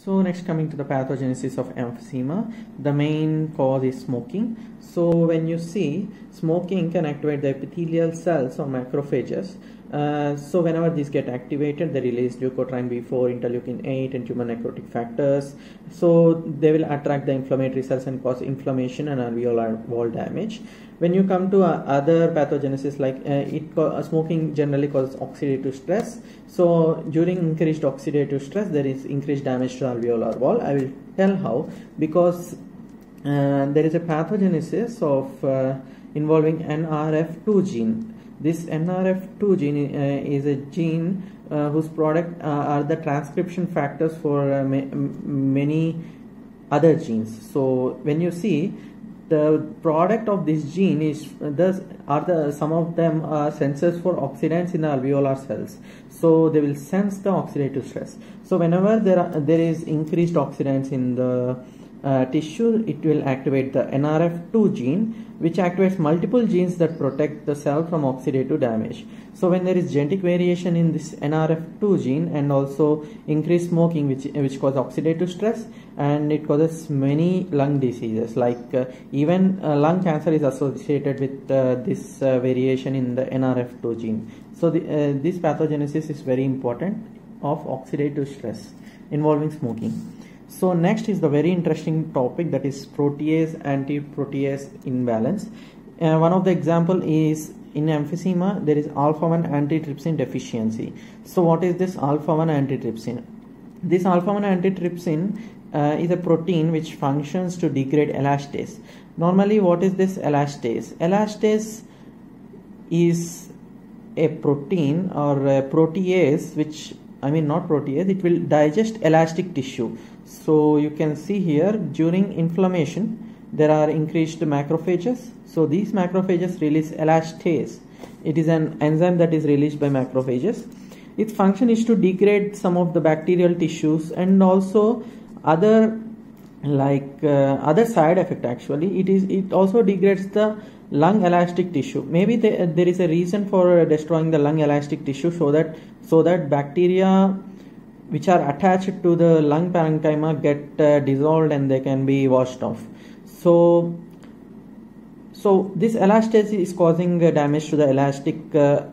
So next, coming to the pathogenesis of emphysema, the main cause is smoking. So when you see, smoking can activate the epithelial cells or macrophages. So whenever these get activated, they release leukotriene B4, interleukin 8 and tumor necrotic factors. So they will attract the inflammatory cells and cause inflammation and alveolar wall damage. When you come to other pathogenesis, like smoking generally causes oxidative stress. So during increased oxidative stress, there is increased damage to alveolar wall. I will tell how, because there is a pathogenesis of involving NRF2 gene. This NRF2 gene is a gene whose product are the transcription factors for many other genes. So when you see, the product of this gene is some of them are sensors for oxidants in the alveolar cells. So they will sense the oxidative stress. So whenever there is increased oxidants in the tissue, it will activate the NRF2 gene, which activates multiple genes that protect the cell from oxidative damage. So when there is genetic variation in this NRF2 gene, and also increased smoking, which causes oxidative stress, and it causes many lung diseases, like even lung cancer is associated with this variation in the NRF2 gene. So this pathogenesis is very important of oxidative stress involving smoking. So next is the very interesting topic, that is protease anti-protease imbalance. One of the example is in emphysema, there is alpha-1 antitrypsin deficiency. So what is this alpha-1 antitrypsin? This alpha-1 antitrypsin is a protein which functions to degrade elastase. Normally, what is this elastase? Elastase is a protein or a protease, it will digest elastic tissue. So you can see here, during inflammation, there are increased macrophages. So these macrophages release elastase. It is an enzyme that is released by macrophages. Its function is to degrade some of the bacterial tissues, and also other side effect actually. It also degrades the lung elastic tissue. Maybe there is a reason for destroying the lung elastic tissue, so that bacteria which are attached to the lung parenchyma get dissolved and they can be washed off. So this elastase is causing damage to the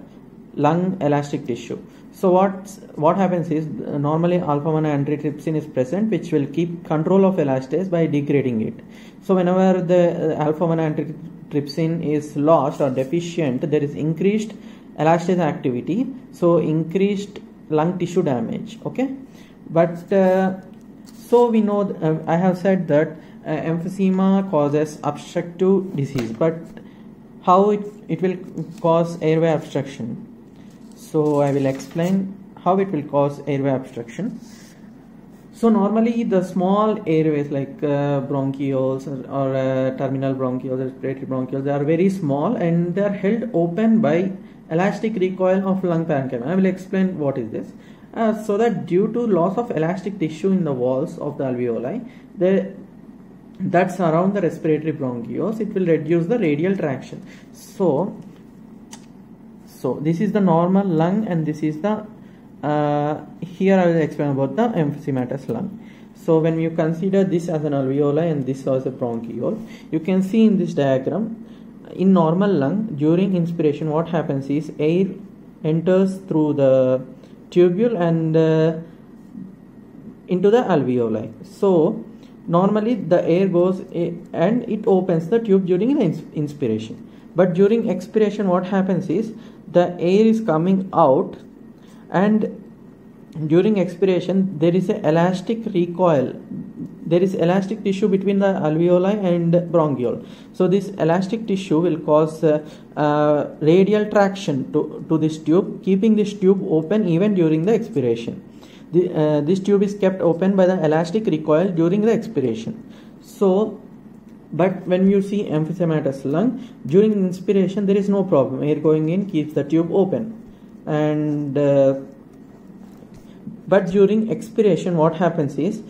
lung elastic tissue. So what happens is, normally alpha-1 antitrypsin is present, which will keep control of elastase by degrading it. So whenever the alpha-1 antitrypsin is lost or deficient, there is increased elastase activity, so increased lung tissue damage. Okay, but so we know, I have said that emphysema causes obstructive disease, but how it will cause airway obstruction? So I will explain how it will cause airway obstruction. So normally the small airways like bronchioles or terminal bronchioles, respiratory bronchioles, they are very small and they are held open by elastic recoil of lung parenchyma. I will explain what is this. So that due to loss of elastic tissue in the walls of the alveoli that surround the respiratory bronchioles, it will reduce the radial traction. So this is the normal lung, and this is the here I will explain about the emphysematous lung. So when you consider this as an alveoli and this as a bronchiole, you can see in this diagram, in normal lung, during inspiration, what happens is air enters through the tubule and into the alveoli. So normally the air goes and it opens the tube during inspiration. But during expiration, what happens is the air is coming out, and during expiration there is an elastic recoil. There is elastic tissue between the alveoli and bronchiole. So this elastic tissue will cause radial traction to this tube, keeping this tube open even during the expiration. This tube is kept open by the elastic recoil during the expiration. So, but when you see emphysematous lung, during inspiration there is no problem. Air going in keeps the tube open, and but during expiration, what happens is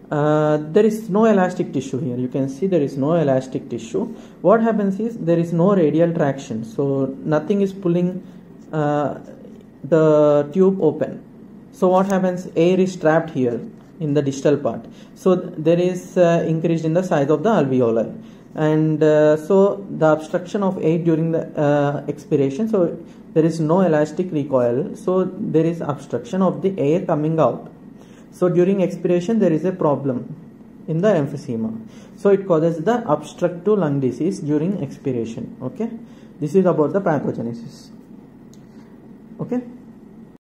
there is no elastic tissue here. You can see there is no elastic tissue. What happens is there is no radial traction, so nothing is pulling the tube open. So what happens? Air is trapped here. in the distal part. So there is increase in the size of the alveoli, and so the obstruction of air during the expiration, so there is no elastic recoil, so there is obstruction of the air coming out. So during expiration there is a problem in the emphysema, so it causes the obstructive lung disease during expiration. Okay, this is about the pathogenesis. Okay.